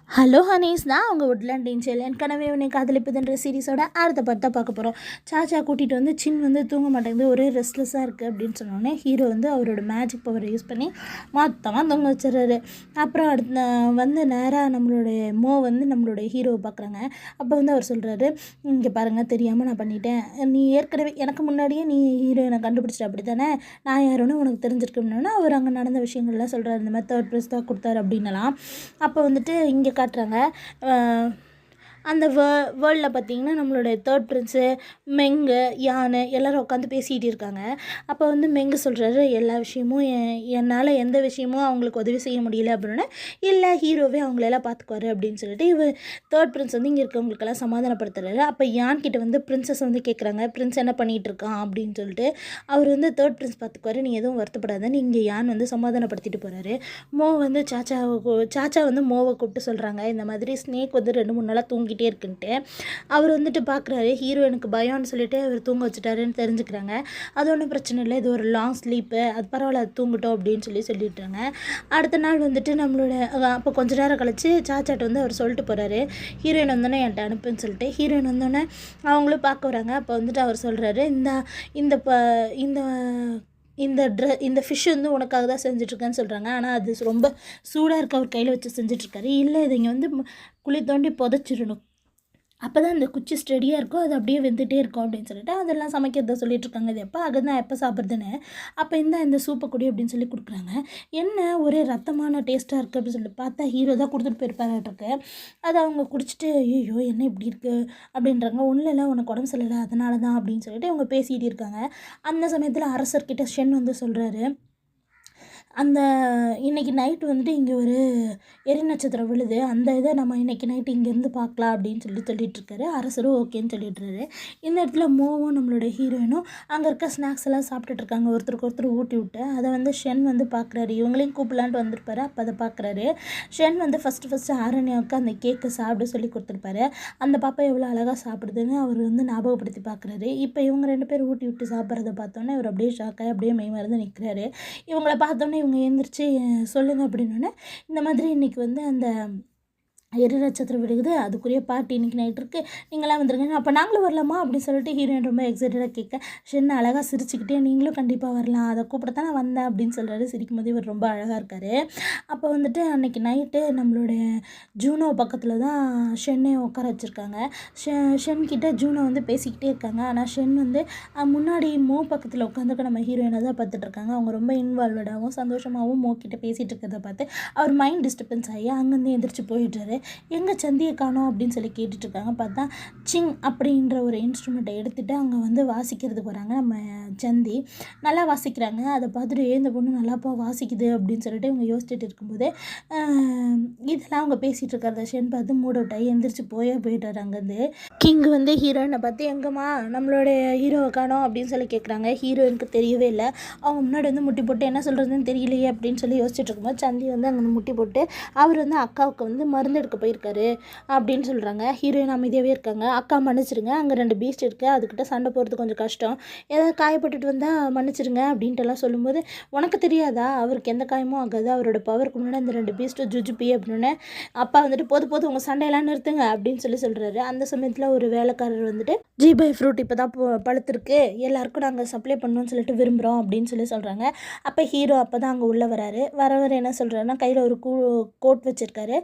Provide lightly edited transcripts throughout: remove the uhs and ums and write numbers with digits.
Hello Honey's தான் அவங்க woodland angel என் கனவே உன்னை காதலிப்பதுன்ற சீரிஸோட அடுத்த பார்த்து தான் பார்க்க போகிறோம். சாச்சா கூட்டிகிட்டு வந்து சின் வந்து தூங்க மாட்டேங்குது, ஒரே ரெஸ்ட்லெஸ்ஸாக இருக்குது அப்படின்னு சொன்னோடனே ஹீரோ வந்து அவரோட மேஜிக் பவரை யூஸ் பண்ணி மொத்தமாக தூங்க வச்சிடறாரு. அப்புறம் அடுத்த வந்து நேராக நம்மளுடைய வந்து நம்மளுடைய ஹீரோவை பார்க்குறாங்க. அப்போ வந்து அவர் சொல்கிறாரு, இங்கே பாருங்கள் தெரியாமல் நான் பண்ணிட்டேன், நீ ஏற்கனவே எனக்கு முன்னாடியே நீ ஹீரோயினை கண்டுபிடிச்சிட்ட அப்படி தானே, நான் யாருன்னு உனக்கு தெரிஞ்சிருக்கணும்னா அவர் அங்கே நடந்த விஷயங்கள்லாம் சொல்கிறார், இந்த மாதிரி தேர்ட் ப்ரைஸ் தான் கொடுத்தாரு அப்படின்னலாம். அப்போ வந்துட்டு இங்கே காட்டுறாங்க. அந்த வேர்ல்டில் பார்த்திங்கன்னா நம்மளுடைய தேர்ட் பிரின்ஸு மெங்கு யானை எல்லோரும் உட்காந்து பேசிகிட்டு இருக்காங்க. அப்போ வந்து மெங்கு சொல்கிறாரு, எல்லா விஷயமும் என்னால் எந்த விஷயமும் அவங்களுக்கு உதவி செய்ய முடியல அப்படின்னா, இல்லை ஹீரோவே அவங்களெல்லாம் பார்த்துக்குவாரு அப்படின்னு சொல்லிட்டு தேர்ட் பிரின்ஸ் வந்து இங்கே இருக்கவங்களுக்கெல்லாம் சமாதானப்படுத்துறாரு. அப்போ யான்கிட்ட வந்து பிரின்சஸ் வந்து கேட்குறாங்க, பிரின்ஸ் என்ன பண்ணிகிட்டு இருக்கான் அப்படின்னு சொல்லிட்டு. அவர் வந்து தேர்ட் பிரின்ஸ் பார்த்துக்குவாரு, நீ எதுவும் வருத்தப்படாத, நீங்கள் யான் வந்து சமாதானப்படுத்திட்டு போகிறாரு. வந்து சாச்சா வந்து மோவை கூப்பிட்டு சொல்கிறாங்க, இந்த மாதிரி ஸ்னேக் வந்து 2-3 நாளாக தூங்கிட்டே இருக்குன்ட்டு. அவர் வந்துட்டு பார்க்குறாரு, ஹீரோயினுக்கு பயம்னு சொல்லிட்டு அவர் தூங்க வச்சுட்டாருன்னு தெரிஞ்சுக்கிறாங்க. அது ஒன்றும் பிரச்சனை இல்லை, இது ஒரு லாங் ஸ்லீப்பு, அது பரவாயில்ல, அது தூங்கட்டும் அப்படின்னு சொல்லிட்டாங்க. அடுத்த நாள் வந்துட்டு நம்மளோட அப்போ கொஞ்ச நேரம் கழிச்சு சாச்சாட்ட வந்து அவர் சொல்லிட்டு போகிறாரு, ஹீரோயின் வந்தோடனே என்கிட்ட அனுப்புன்னு சொல்லிட்டு. ஹீரோயின் வந்தோடனே அவங்களும் பார்க்க வராங்க. அப்போ வந்துட்டு அவர் சொல்கிறாரு, இந்த ஃபிஷ் வந்து உனக்காக தான் செஞ்சிட்ருக்கேன்னு சொல்கிறாங்க. ஆனால் அது ரொம்ப சூடாக இருக்க அவர் கையில் வச்சு செஞ்சிட்ருக்காரு. இல்லை, இதை இங்கே வந்து குழி தோண்டி புதைச்சிடணும், அப்போ தான் இந்த குச்சி ஸ்டெடியாக இருக்கும், அது அப்படியே வெந்துகிட்டே இருக்கும் அப்படின்னு சொல்லிட்டு அதெல்லாம் சமைக்கிறத சொல்லிகிட்ருக்காங்க. இது எப்போ அதுதான் எப்போ சாப்பிட்றதுன்னு. அப்போ இந்த சூப்பை குடி அப்படின்னு சொல்லி கொடுக்குறாங்க. என்ன ஒரே ரத்தமான டேஸ்ட்டாக இருக்குது அப்படின்னு சொல்லிட்டு பார்த்தா ஹீரோ தான் கொடுத்துட்டு போயிருப்பாராட்டிருக்கு. அதை அவங்க குடிச்சிட்டு, ஐயோ என்ன இப்படி இருக்குது அப்படின்றாங்க. ஒன்றும் இல்லை, உனக்கு உடம்பு சரியில்லை அதனால தான் அப்படின்னு சொல்லிட்டு இவங்க பேசிகிட்டு இருக்காங்க. அந்த சமயத்தில் அரசர்கிட்ட ஷென் வந்து சொல்கிறாரு, இன்றைக்கி நைட்டு வந்துட்டு இங்கே ஒரு எரி நட்சத்திரம் விழுது, அந்த இதை நம்ம இன்றைக்கி நைட்டு இங்கேருந்து பார்க்கலாம் அப்படின்னு சொல்லிட்டுருக்காரு. அரசரும் ஓகேன்னு சொல்லிட்டுறாரு. இந்த இடத்துல மோவும் நம்மளோட ஹீரோயினும் அங்கே இருக்க ஸ்நாக்ஸ் எல்லாம் சாப்பிட்டுட்ருக்காங்க, ஒருத்தருக்கு ஒருத்தர் ஊட்டி விட்டு. அதை வந்து ஷென் வந்து பார்க்குறாரு, இவங்களையும் கூப்பிடலான்ட்டு வந்திருப்பாரு. அப்போ அதை பார்க்குறாரு. ஷென் வந்து ஃபஸ்ட்டு ஆரண்யாவுக்கு அந்த கேக்கை சாப்பிட சொல்லி கொடுத்துருப்பாரு. அந்த பாப்பா எவ்வளோ அழகாக சாப்பிடுதுன்னு அவர் வந்து ஞாபகப்படுத்தி பார்க்குறாரு. இப்போ இவங்க 2 பேர் ஊட்டி விட்டு சாப்பிட்றத பார்த்தோன்னே இவர் அப்படியே ஷாக்காகி அப்படியே மெய்மறந்து நிற்கிறாரு. இவங்கள பார்த்தோன்னே இவங்க எழுந்திரிச்சு சொல்லுங்கள் அப்படின்னோடனே, இந்த மாதிரி இன்றைக்கி வந்து அந்த எரி நட்சத்திரம் விடுகுது, அதுக்குரிய பார்ட்டி இன்றைக்கி நைட் இருக்குது, நீங்களாம் வந்துருங்க, அப்போ நாங்களும் வரலாமா அப்படின்னு சொல்லிட்டு ஹீரோயின் ரொம்ப எக்ஸைட்டடாக கேட்க, ஷென் அழகாக சிரிச்சுக்கிட்டே, நீங்களும் கண்டிப்பாக வரலாம், அதை கூப்பிடத்தான் நான் வந்தேன் அப்படின்னு சொல்கிறாரு. சிரிக்கும் போது இவர் ரொம்ப அழகாக இருக்கார். அப்போ வந்துட்டு அன்றைக்கி நைட்டு நம்மளுடைய ஜூனோ பக்கத்தில் தான் ஷென்னை உட்கார வச்சுருக்காங்க. ஷென் கிட்டே ஜூனோ வந்து பேசிக்கிட்டே இருக்காங்க. ஆனால் ஷென் வந்து முன்னாடி பக்கத்தில் உட்காந்துக்க நம்ம ஹீரோயினை தான் பார்த்துட்ருக்காங்க. அவங்க ரொம்ப இன்வால்வடாகவும் சந்தோஷமாகவும் கிட்டே பேசிகிட்டு இருக்கிறத பார்த்து அவர் மைண்ட் டிஸ்டர்பன்ஸ் ஆகி அங்கேருந்து எந்திரிச்சு போயிடுறாரு. எங்கே சந்தியை காணோம் அப்படின்னு சொல்லி கேட்டுட்ருக்காங்க. பார்த்தா சிங் அப்படின்ற ஒரு இன்ஸ்ட்ருமெண்ட்டை எடுத்துகிட்டு அங்கே வந்து வாசிக்கிறதுக்கு வராங்க நம்ம சந்தி. நல்லா வாசிக்கிறாங்க. அதை பார்த்துட்டு இந்த பொண்ணு நல்லாப்பா வாசிக்குது அப்படின்னு சொல்லிட்டு இவங்க யோசிச்சுட்டு இருக்கும்போது இதெல்லாம் அவங்க பேசிகிட்டு இருக்கிறத ஷென் பார்த்து மூட் அவுட் ஆகி எந்திரிச்சு போயிட்டார் அங்கேருந்து. கிங் வந்து ஹீரோயினை பார்த்து, எங்கம்மா நம்மளுடைய ஹீரோவை காணோம் அப்படின்னு சொல்லி கேட்குறாங்க. ஹீரோயினுக்கு தெரியவே இல்லை. அவங்க முன்னாடி வந்து முட்டி போட்டு என்ன சொல்கிறதுன்னு தெரியலையே அப்படின்னு சொல்லி யோசிச்சுட்டு இருக்கும்போது சந்தி வந்து அங்கே முட்டி போட்டு அவர் வந்து அக்காவுக்கு வந்து மருந்து எடுக்க போயிருக்காரு அப்படின்னு சொல்கிறாங்க. ஹீரோயின் அமைதியாகவே இருக்காங்க. அக்கா மன்னிச்சிருங்க, அங்கே 2 பீஸ்ட் இருக்குது, அதுக்கிட்ட சண்டை போகிறது கொஞ்சம் கஷ்டம், ஏதாவது காயப்பட்டுட்டு வந்தால் மன்னிச்சிருங்க அப்படின்ட்டுலாம் சொல்லும்போது, உனக்கு தெரியாதா அவருக்கு எந்த காயமும் ஆகாது, அவரோட பவருக்கு முன்னாடி அந்த 2 பீஸ்ட்டு ஜுஜுப்பி அப்படின்னு. அப்பா வந்துட்டு போது உங்கள் சண்டையெல்லாம் நிறுத்துங்க அப்படின்னு சொல்கிறாரு. அந்த சமயத்தில் ஒரு வேலைக்காரர் வந்துட்டு, ஜிபை ஃப்ரூட் இப்போ தான் பழுத்திருக்கு, எல்லாருக்கும் நாங்கள் சப்ளை பண்ணணும்னு சொல்லிட்டு விரும்புகிறோம் அப்படின்னு சொல்கிறாங்க. அப்போ ஹீரோ அப்போ தான் அங்கே உள்ளே வரவர் என்ன சொல்கிறாருன்னா, கையில் ஒரு கோட் வச்சுருக்காரு,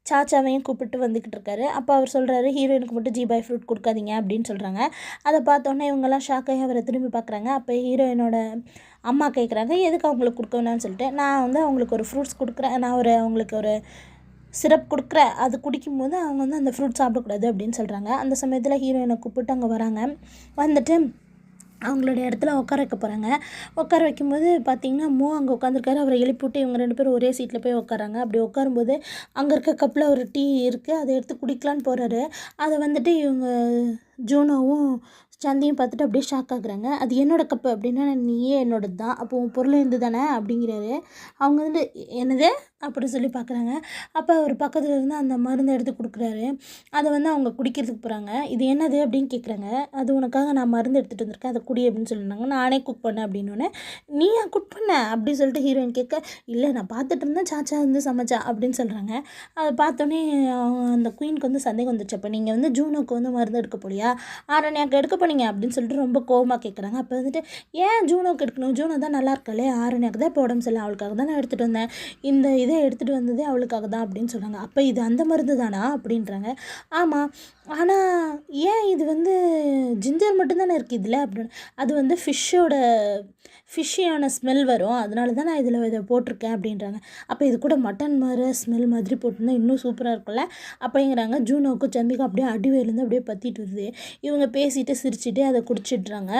சாச்சாவையும் கூப்பிட்டு வந்துக்கிட்டு இருக்காரு. அப்போ அவர் சொல்கிறாரு, ஹீரோயினுக்கு மட்டும் ஜிபை ஃப்ரூட் கொடுக்காதீங்க அப்படின்னு சொல்கிறாங்க. அதை பார்த்தோன்னே இவங்கெல்லாம் ஷாக்காகி அவரை திரும்பி பார்க்குறாங்க. அப்போ ஹீரோயினோட அம்மா கேட்குறாங்க, எதுக்கு அவங்களுக்கு கொடுக்க வேணாம்னு சொல்லிட்டு. நான் வந்து அவங்களுக்கு ஒரு ஃப்ரூட்ஸ் கொடுக்குறேன், நான் அவங்களுக்கு ஒரு சிரப் கொடுக்குறேன், அது குடிக்கும்போது அவங்க வந்து அந்த ஃப்ரூட் சாப்பிடக்கூடாது அப்படின்னு சொல்கிறாங்க. அந்த சமயத்தில் ஹீரோயினை கூப்பிட்டு அங்கே வராங்க. வந்துட்டு அவங்களுடைய இடத்துல உட்கார வைக்க போகிறாங்க. உட்கார வைக்கும்போது பார்த்திங்கன்னா அங்கே உட்காந்துருக்காரு. அவரை எழுப்பிவிட்டு இவங்க 2 பேரும் ஒரே சீட்டில் போய் உட்காராங்க. அப்படி உட்காரும்போது அங்கே இருக்க கப்பில் ஒரு டீ இருக்குது, அதை எடுத்து குடிக்கலான்னு போகிறாரு. அதை வந்துட்டு இவங்க ஜூனோவும் சந்தியும் பார்த்துட்டு அப்படியே ஷாக் ஆகுறாங்க. அது என்னோட கப்பு அப்படின்னா, நீயே என்னோடது தான், அப்போ உன் பொருள் இருந்து தானே அப்படிங்கிறாரு. அவங்க வந்து என்னது அப்படி சொல்லி பார்க்குறாங்க. அப்போ அவர் பக்கத்தில் இருந்து அந்த மருந்தை எடுத்து கொடுக்குறாரு. அதை வந்து அவங்க குடிக்கிறதுக்கு போகிறாங்க. இது என்னது அப்படின்னு கேட்குறாங்க. அது உனக்காக நான் மருந்து எடுத்துகிட்டு வந்திருக்கேன், அதை குடி அப்படின்னு சொல்லியிருந்தாங்க. நானே குக் பண்ணேன் அப்படின்னோடனே, நீ ஏன் குக் பண்ண அப்படி சொல்லிட்டு ஹீரோயின் கேட்க, இல்லை நான் பார்த்துட்டு இருந்தேன் சாச்சா வந்து சமைச்சா அப்படின்னு சொல்கிறாங்க. அதை பார்த்தோன்னே அந்த குயினுக்கு வந்து சந்தேகம் வந்துச்சு. அப்போ நீங்கள் வந்து ஜூனோக்கு வந்து மருந்து எடுக்க போலியா, ஆரண்யாவுக்கு எடுக்க போனீங்க அப்படின்னு சொல்லிட்டு ரொம்ப கோவமாக கேட்குறாங்க. அப்போ வந்துட்டு ஏன் ஜூனோக்கு எடுக்கணும், ஜூனோ தான் நல்லா இருக்காளே, ஆரண்யாவுக்கு தான் இப்போ உடம்பு சரியில்லை, அவளுக்காக தான் நான் எடுத்துகிட்டு வந்தேன், இந்த இதை எடுத்துகிட்டு வந்ததே அவளுக்காக தான் அப்படின்னு சொல்கிறாங்க. அப்போ இது அந்த மருந்து தானா அப்படின்றாங்க. ஆமாம், ஆனால் ஏன் இது வந்து ஜிஞ்சர் மட்டும்தானே இருக்குது இதில் அப்படின்னு. அது வந்து ஃபிஷ்ஷியான ஸ்மெல் வரும், அதனால தான் நான் இதில் இதை போட்டிருக்கேன் அப்படின்றாங்க. அப்போ இது கூட மட்டன் மாதிரி ஸ்மெல் மாதிரி போட்டிருந்தா இன்னும் சூப்பராக இருக்கும்ல அப்படிங்கிறாங்க. ஜூனோவுக்கும் சந்திக்கும் அப்படியே அடிவேலேருந்து அப்படியே பற்றிட்டு வருது. இவங்க பேசிட்டு சிரிச்சுட்டு அதை குடிச்சிட்றாங்க.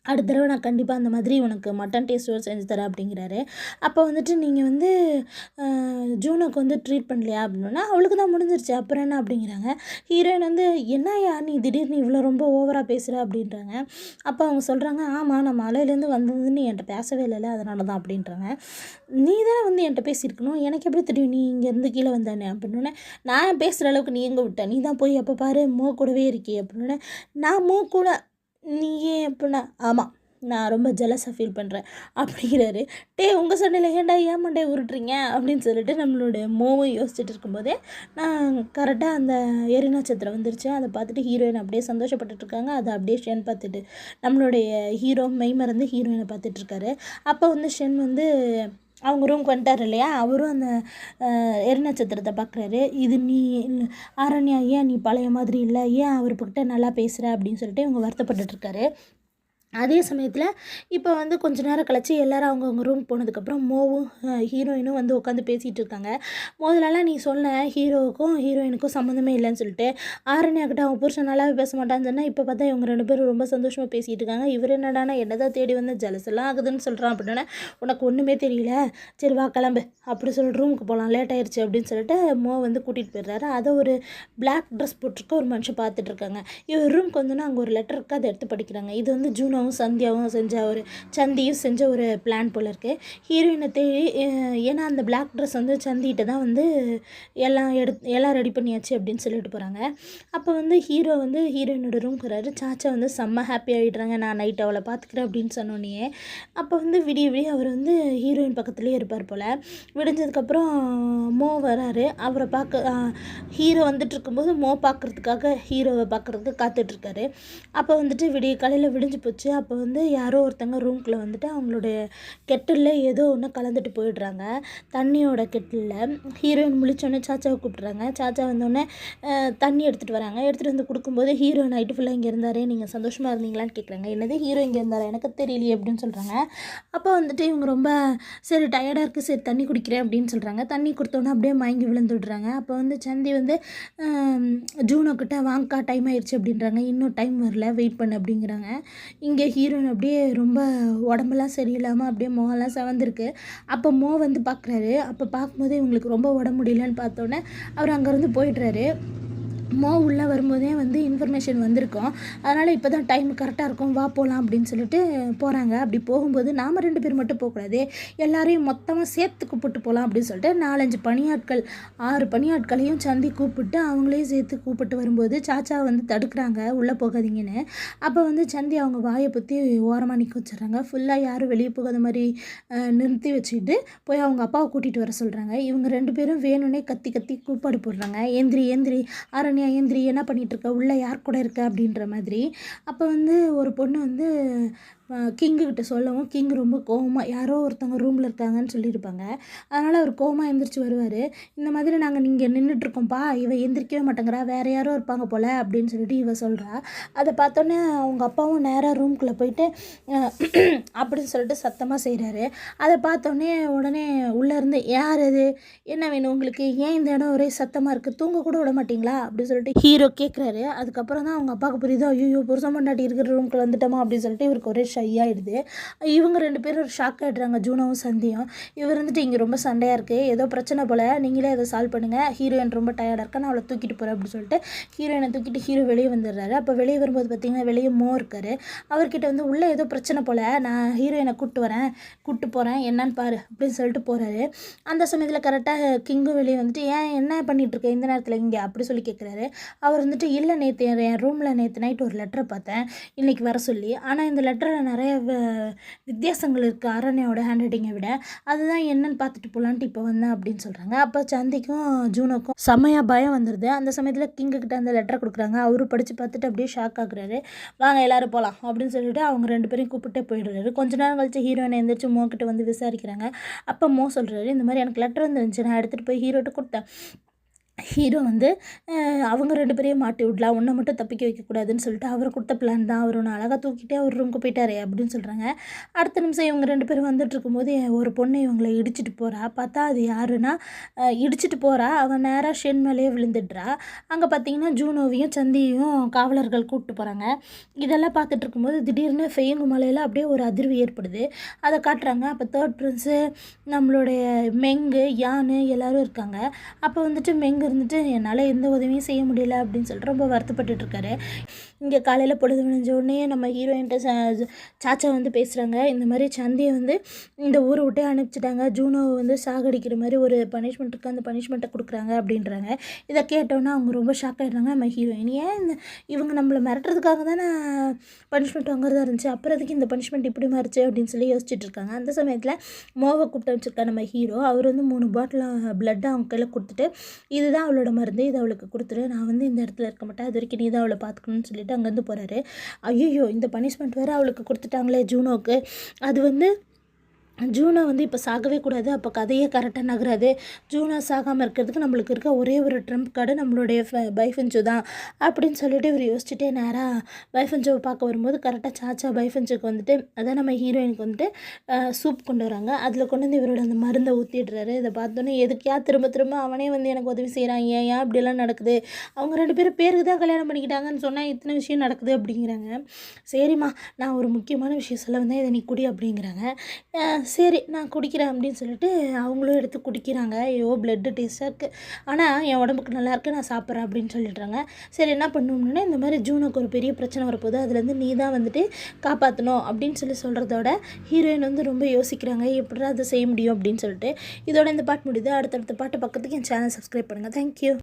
அடுத்த தடவை நான் கண்டிப்பாக அந்த மாதிரி உனக்கு மட்டன் டேஸ்ட்டோடு செஞ்சு தரேன் அப்படிங்கிறாரு. அப்போ வந்துட்டு நீங்கள் வந்து ஜூனோக்கு வந்து ட்ரீட் பண்ணலையா அப்படின்னா, அவளுக்கு தான் முடிஞ்சிருச்சு அப்புறம் என்ன அப்படிங்கிறாங்க. ஹீரோயின் வந்து என்னையா நீ திடீர்னு இவ்வளோ ரொம்ப ஓவராக பேசுகிற அப்படின்றாங்க. அப்போ அவங்க சொல்கிறாங்க, ஆமாம் நான் மலையிலேருந்து வந்ததுன்னு என்கிட்ட பேசவே இல்லைல்ல, அதனால தான் அப்படின்றாங்க. நீ தானே வந்து என்கிட்ட பேசியிருக்கணும், எனக்கு எப்படி தெரியும் நீ இங்கேருந்து கீழே வந்தானே அப்படின்னோடனே, நான் பேசுகிற அளவுக்கு நீ எங்கே விட்ட, நீ தான் போய் எப்போ பாரு மோ கூடவே இருக்கே அப்படின்னோடனே, நான் மோ கூட நீ ஏன் அப்படின்னா, ஆமாம் நான் ரொம்ப ஜெலஸாக ஃபீல் பண்ணுறேன் அப்படிங்கிறாரு. உங்கள் சண்டையில் ஏன்டா ஏன் மண்டையை உருட்டுறீங்க அப்படின்னு சொல்லிட்டு நம்மளோட மோவும் யோசிச்சுட்டு இருக்கும்போதே நான் கரெக்டாக அந்த எரி நட்சத்திரம் வந்துருச்சு. அதை பார்த்துட்டு ஹீரோயின் அப்படியே சந்தோஷப்பட்டுட்ருக்காங்க. அதை அப்படியே ஷென் பார்த்துட்டு நம்மளுடைய ஹீரோ மெய் மறந்து ஹீரோயினை பார்த்துட்ருக்காரு. அப்போ வந்து ஷென் வந்து அவங்க ரூமுக்கு வந்துட்டார் இல்லையா, அவரும் அந்த எரி நட்சத்திரத்தை பார்க்குறாரு. இது நீ ஆரண்யா ஏன் நீ பழைய மாதிரி இல்லை, ஏன் அவர்கிட்ட நல்லா பேசுகிற அப்படின்னு சொல்லிட்டு இவங்க வருத்தப்பட்டுட்ருக்காரு. அதே சமயத்தில் இப்போ வந்து கொஞ்ச நேரம் கழிச்சு எல்லோரும் அவங்கவுங்க ரூம் போனதுக்கப்புறம் மோவும் ஹீரோயினும் வந்து உட்காந்து பேசிகிட்டு இருக்காங்க. முதலெல்லாம் நீ சொன்ன ஹீரோவுக்கும் ஹீரோயினுக்கும் சம்மந்தமே இல்லைன்னு சொல்லிட்டு ஆரண்யாக்கிட்ட அவங்க புருஷன் நல்லாவே பேச மாட்டான்னு சொன்னால், இப்போ பார்த்தா இவங்க 2 பேரும் ரொம்ப சந்தோஷமாக பேசிகிட்டு இருக்காங்க. இவர் என்னடானா என்னதான் தேடி வந்து ஜலசெல்லாம் ஆகுதுன்னு சொல்கிறான் அப்படின்னா, உனக்கு ஒன்றுமே தெரியல, சரி வா கிளம்பு அப்படி சொல்லிட்டு ரூமுக்கு போகலாம், லேட் ஆயிடுச்சு அப்படின்னு சொல்லிட்டு மோ வந்து கூட்டிகிட்டு போயிடுறாரு. அதை ஒரு பிளாக் ட்ரெஸ் போட்டிருக்க ஒரு மனுஷன் பார்த்துட்ருக்காங்க. இவர் ரூமுக்கு வந்தோன்னா அங்கே ஒரு லெட்டர் இருக்குது, அதை எடுத்து படிக்கிறாங்க. இது வந்து ஜூனோ சந்தியாவும் சந்தியும் செஞ்ச ஒரு பிளான் போல் இருக்குது. ஹீரோயினை தேடி, ஏன்னா அந்த பிளாக் ட்ரெஸ் வந்து சந்திகிட்ட தான் வந்து எல்லாம் ரெடி பண்ணியாச்சு அப்படின்னு சொல்லிட்டு போகிறாங்க. அப்போ வந்து ஹீரோ வந்து ஹீரோயினோட ரூம்க்கு வராரு. சாச்சா வந்து செம்ம ஹாப்பி ஆகிடுறாங்க, நான் நைட் அவளை பார்த்துக்கிறேன் அப்படின்னு சொன்னோன்னே. அப்போ வந்து விடிய அவர் வந்து ஹீரோயின் பக்கத்துலேயே இருப்பார் போல். விடிஞ்சதுக்கப்புறம் மோ வராரு. அவரை பார்க்க ஹீரோ வந்துட்டு இருக்கும்போது மோ பார்க்குறதுக்காக ஹீரோவை பார்க்குறதுக்கு காத்துட்ருக்காரு. அப்போ வந்துட்டு காலையில் விடிஞ்சு போச்சு. அப்போ வந்து யாரோ ஒருத்தங்க ரூம்குள்ளே வந்துட்டு அவங்களுடைய கெட்டிலில் ஏதோ ஒன்று கலந்துட்டு போயிடுறாங்க, தண்ணியோட கெட்டிலில். ஹீரோயின் முழிச்சோன்னே சாச்சாவை கூப்பிட்றாங்க. சாச்சா வந்தோடனே தண்ணி எடுத்துகிட்டு வராங்க. எடுத்துகிட்டு வந்து கொடுக்கும்போது ஹீரோ நைட்டு ஃபுல்லாக இங்கே இருந்தார், நீங்கள் சந்தோஷமாக இருந்தீங்களான்னு கேட்குறாங்க. என்னது ஹீரோ இங்கே இருந்தாரா, எனக்கு தெரியலையே அப்படின்னு சொல்கிறாங்க. அப்போ வந்துட்டு இவங்க ரொம்ப சரி டயர்டாக இருக்குது, சரி தண்ணி குடிக்கிறேன் அப்படின்னு சொல்கிறாங்க. தண்ணி கொடுத்தோன்னே அப்படியே மயங்கி விழுந்துடுறாங்க. அப்போ வந்து சந்தி வந்து ஜூனோக்கிட்ட வாங்கக்கா டைம் ஆயிடுச்சு அப்படின்றாங்க. இன்னும் டைம் வரல, வெயிட் பண்ணு அப்படிங்கிறாங்க. இங்கே ஹீரோயின் அப்படியே ரொம்ப உடம்பெல்லாம் சரியில்லாமல் அப்படியே முகம்லாம் செவந்திருக்கு. அப்போ மோ வந்து பார்க்குறாரு. அப்போ பார்க்கும்போதே இவங்களுக்கு ரொம்ப உடம்பு முடியலன்னு பார்த்தோன்னே அவர் அங்கேருந்து போயிடுறாரு. மோ உள்ளே வரும்போதே வந்து இன்ஃபர்மேஷன் வந்திருக்கோம், அதனால் இப்போ தான் டைம் கரெக்டாக இருக்கும், வா போகலாம் அப்படின்னு சொல்லிட்டு போகிறாங்க. அப்படி போகும்போது நாம் 2 பேர் மட்டும் போகக்கூடாது, எல்லாரையும் மொத்தமாக சேர்த்து கூப்பிட்டு போகலாம் அப்படின்னு சொல்லிட்டு 4-5 பணியாட்கள் 6 பணியாட்களையும் சந்தி கூப்பிட்டு அவங்களையும் சேர்த்து கூப்பிட்டு வரும்போது சாச்சா வந்து தடுக்கிறாங்க, உள்ளே போகாதீங்கன்னு. அப்போ வந்து சந்தி அவங்க வாயை பற்றி ஓரமாக நிற்க வச்சுறாங்க. ஃபுல்லாக யாரும் வெளியே போகாத மாதிரி நிறுத்தி வச்சுட்டு போய் அவங்க அப்பாவை கூட்டிகிட்டு வர சொல்கிறாங்க. இவங்க 2 பேரும் வேணும்னே கத்தி கத்தி கூப்பாடு போடுறாங்க, ஏந்திரி ஏந்திரி ஆரண்யா ஏந்திரி, என்ன பண்ணிகிட்ருக்க, உள்ளே யார் கூட இருக்க அப்படின்ற மாதிரி. அப்போ வந்து ஒரு பொண்ணு வந்து கிங்குக்கிட்ட சொல்லவும் கிங் ரொம்ப கோவமாக யாரோ ஒருத்தவங்க ரூமில் இருக்காங்கன்னு சொல்லியிருப்பாங்க. அதனால் அவர் கோவமாக எந்திரிச்சு வருவார். இந்த மாதிரி நாங்கள் இங்கே நின்றுட்டுருக்கோம்ப்பா, இவ எந்திரிக்கவே மாட்டேங்கிறா, வேறு யாரோ இருப்பாங்க போல் அப்படின்னு சொல்லிட்டு இவ சொல்கிறா. அதை பார்த்தோன்னே அவங்க அப்பாவும் நேராக ரூம்குள்ளே போயிட்டு அப்படின்னு சொல்லிட்டு சத்தமாக செய்கிறாரு. அதை பார்த்தோன்னே உடனே உள்ளேருந்து யார் அது, என்ன வேணும் உங்களுக்கு, ஏன் இந்த இடம் ஒரே சத்தமாக இருக்குது, தூங்க கூட விட மாட்டிங்களா அப்படின்னு சொல்லிட்டு ஹீரோ கேட்குறாரு. அதுக்கப்புறம் தான் அவங்க அப்பாவுக்கு புரியுதோ, ஐயோ புருஷன் பொண்டாட்டி இருக்கிற ரூம்குள்ளே வந்துட்டோமா அப்படின்னு சொல்லிட்டு இவருக்கு ஒரே ஷை ஆகிடுது. இவங்க 2 பேரும் ஒரு ஷாக் ஆகிடுறாங்க, ஜூனோவும் சந்தியும். இவர் வந்துட்டு இங்கே ரொம்ப சண்டையாக இருக்குது, ஏதோ பிரச்சனை போல், நீங்களே அதை சால்வ் பண்ணுங்கள், ஹீரோயின் ரொம்ப டயர்டாக இருக்கா, நான் அவளை தூக்கிட்டு போகிறேன் அப்படின்னு சொல்லிட்டு ஹீரோயினை தூக்கிட்டு ஹீரோ வெளியே வந்துடுறாரு. அப்போ வெளியே வரும்போது பார்த்திங்கன்னா வெளியே இருக்கார். அவர்கிட்ட வந்து உள்ளே ஏதோ பிரச்சனை போல், நான் ஹீரோயினை கூப்பிட்டு போகிறேன் என்னன்னு பாரு அப்படின்னு சொல்லிட்டு போகிறாரு. அந்த சமயத்தில் கரெக்டாக கிங்கும் வெளியே வந்துட்டு ஏன் என்ன பண்ணிகிட்ருக்க இந்த நேரத்தில் இங்கே அப்படி சொல்லி கேட்குறாரு. அவர் வந்துட்டு இல்லை நேற்று என் ரூமில் நேற்று நைட்டு ஒரு லெட்டரை பார்த்தேன் இன்றைக்கி வர சொல்லி, ஆனால் இந்த லெட்டரில் நிறைய வித்தியாசங்கள் இருக்குது அரண்யாவோட ஹேண்ட் ரைட்டிங்கை விட, அதுதான் என்னன்னு பார்த்துட்டு போகலான்ட்டு இப்போ வந்தேன் அப்படின்னு சொல்கிறாங்க. அப்போ சந்திக்கும் ஜூனோக்கும் செம்மையாக பயம் வந்துடுது. அந்த சமயத்தில் கிங்குக்கிட்ட அந்த லெட்டரை கொடுக்குறாங்க. அவரு படித்து பார்த்துட்டு அப்படியே ஷாக் ஆகுறாரு. வாங்க எல்லோரும் போகலாம் அப்படின்னு சொல்லிட்டு அவங்க 2 பேரையும் கூப்பிட்டே போயிடுறாரு. கொஞ்ச நேரம் கழிச்சு ஹீரோயினை எந்திரிச்சு மோக்கிட்ட வந்து விசாரிக்கிறாங்க. அப்போ சொல்கிறாரு, இந்த மாதிரி எனக்கு லெட்டர் வந்துருந்துச்சு, நான் எடுத்துகிட்டு போய் ஹீரோட்ட கொடுத்தேன். ஹீரோ வந்து அவங்க 2 பேரையும் மாட்டி விடலாம், உன்னை மட்டும் தப்பிக்க வைக்கக்கூடாதுன்னு சொல்லிட்டு அவர் கொடுத்த பிளான் தான், அவர் ஒன்று அழகாக தூக்கிட்டே அவர் ரூமுக்கு போயிட்டாரே அப்படின்னு சொல்கிறாங்க. அடுத்த நிமிஷம் இவங்க 2 பேரும் வந்துட்டு இருக்கும்போது ஒரு பொண்ணு இவங்களை இடிச்சிட்டு போகிறா. பார்த்தா அது யாருன்னா இடிச்சிட்டு போகிறா, அவன் நேராக ஷென் மேலேயே விழுந்துடுறா. அங்கே பார்த்தீங்கன்னா ஜூனோவையும் சந்தியையும் காவலர்கள் கூப்பிட்டு போகிறாங்க. இதெல்லாம் பார்த்துட்டு இருக்கும்போது திடீர்னு ஃபெயங்கு மலையில் அப்படியே ஒரு அதிர்வு ஏற்படுது. அதை காட்டுறாங்க. அப்போ 3rd பிரின்ஸு, நம்மளுடைய மெங்கு, யானு எல்லோரும் இருக்காங்க. அப்போ வந்துட்டு மெங்கு இருந்துட்டு என்னால் எந்த உதவியும் செய்ய முடியல அப்படின்னு சொல்லிட்டு ரொம்ப வருத்தப்பட்டுருக்காரு. இங்கே காலையில் பொழுது விழிஞ்ச உடனே நம்ம ஹீரோயின்ட்ட சாச்சா வந்து பேசுகிறாங்க. இந்த மாதிரி சந்தியை வந்து இந்த ஊரை விட்டே அனுப்பிச்சிட்டாங்க, ஜூனோவை வந்து சாகடிக்கிற மாதிரி ஒரு பனிஷ்மெண்ட் இருக்குது, அந்த பனிஷ்மெண்ட்டை கொடுக்குறாங்க அப்படின்றாங்க. இதை கேட்டோன்னா அவங்க ரொம்ப ஷாக் ஆகிடுறாங்க. நம்ம ஹீரோயின் ஏன் இவங்க நம்மளை மிரட்டுறதுக்காக தானே பனிஷ்மெண்ட் வாங்குறதா இருந்துச்சு, அப்புறம் அதுக்கு இந்த பனிஷ்மெண்ட் இப்படி மாறிச்சு அப்படின்னு சொல்லி யோசிச்சுட்டு இருக்காங்க. அந்த சமயத்தில் மோவை கூப்பிட்டு வச்சுருக்கா நம்ம ஹீரோ. அவர் வந்து 3 பாட்டில் பிளட்டை அவங்க கையில் கொடுத்துட்டு, இதுதான் அவளோட மருந்து, இதை அவளுக்கு கொடுத்துரு, நான் வந்து இந்த இடத்துல இருக்க மாட்டேன், அது வரைக்கும் நீ தான் அவளை பார்த்துக்கணும்னு சொல்லிட்டு அங்கேருந்து போகிறாரு. ஐயோ இந்த பனிஷ்மெண்ட் வேறு அவளுக்கு கொடுத்துட்டாங்களே ஜூனோவுக்கு, அது வந்து ஜூனோ வந்து இப்போ சாகவே கூடாது, அப்போ கதையே கரெக்டாக நகராது, ஜூனோ சாகாமல் இருக்கிறதுக்கு நம்மளுக்கு இருக்க ஒரே ஒரு ட்ரம்ப் கார்டு நம்மளுடைய பைஃபென்சோ தான் அப்படின்னு சொல்லிட்டு இவர் யோசிச்சுட்டே நேராக பைஃபென்சோவை பார்க்க வரும்போது கரெக்டாக சாச்சா பைஃபென்சோக்கு வந்துட்டு அதான் நம்ம ஹீரோயினுக்கு வந்துட்டு சூப் கொண்டு வராங்க. அதில் கொண்டு வந்து இவரோட அந்த மருந்தை ஊற்றிடுறாரு. இதை பார்த்தோன்னே எதுக்கையா திரும்ப அவனே வந்து எனக்கு உதவி செய்கிறான், ஏன் இப்படியெல்லாம் நடக்குது, அவங்க 2 பேரும் பேருக்கு தான் கல்யாணம் பண்ணிக்கிட்டாங்கன்னு சொன்னால் இத்தனை விஷயம் நடக்குது அப்படிங்கிறாங்க. சரிம்மா நான் ஒரு முக்கியமான விஷயம் சொல்ல வந்தேன், இதை நீ குடி அப்படிங்கிறாங்க. சரி நான் குடிக்கிறேன் அப்படின்னு சொல்லிட்டு அவங்களும் எடுத்து குடிக்கிறாங்க. ஐயோ பிளட்டு டேஸ்ட்டாக இருக்குது, ஆனால் என் உடம்புக்கு நல்லாயிருக்கு, நான் சாப்பிட்றேன் அப்படின்னு சொல்லிடுறாங்க. சரி என்ன பண்ணணும்னா இந்த மாதிரி ஜூனுக்கு ஒரு பெரிய பிரச்சனை வரப்போகுது, அதுலேருந்து நீ தான் வந்துட்டு காப்பாற்றணும் அப்படின்னு சொல்கிறதோட ஹீரோயின் வந்து ரொம்ப யோசிக்கிறாங்க, எப்படிடா அதை செய்ய முடியும் அப்படின்னு சொல்லிட்டு. இதோட இந்த பாட்டு முடியுது. அடுத்தடுத்த பாட்டு பக்கத்துக்கு என் சேனல் சப்ஸ்கிரைப் பண்ணுங்கள். தேங்க்யூ.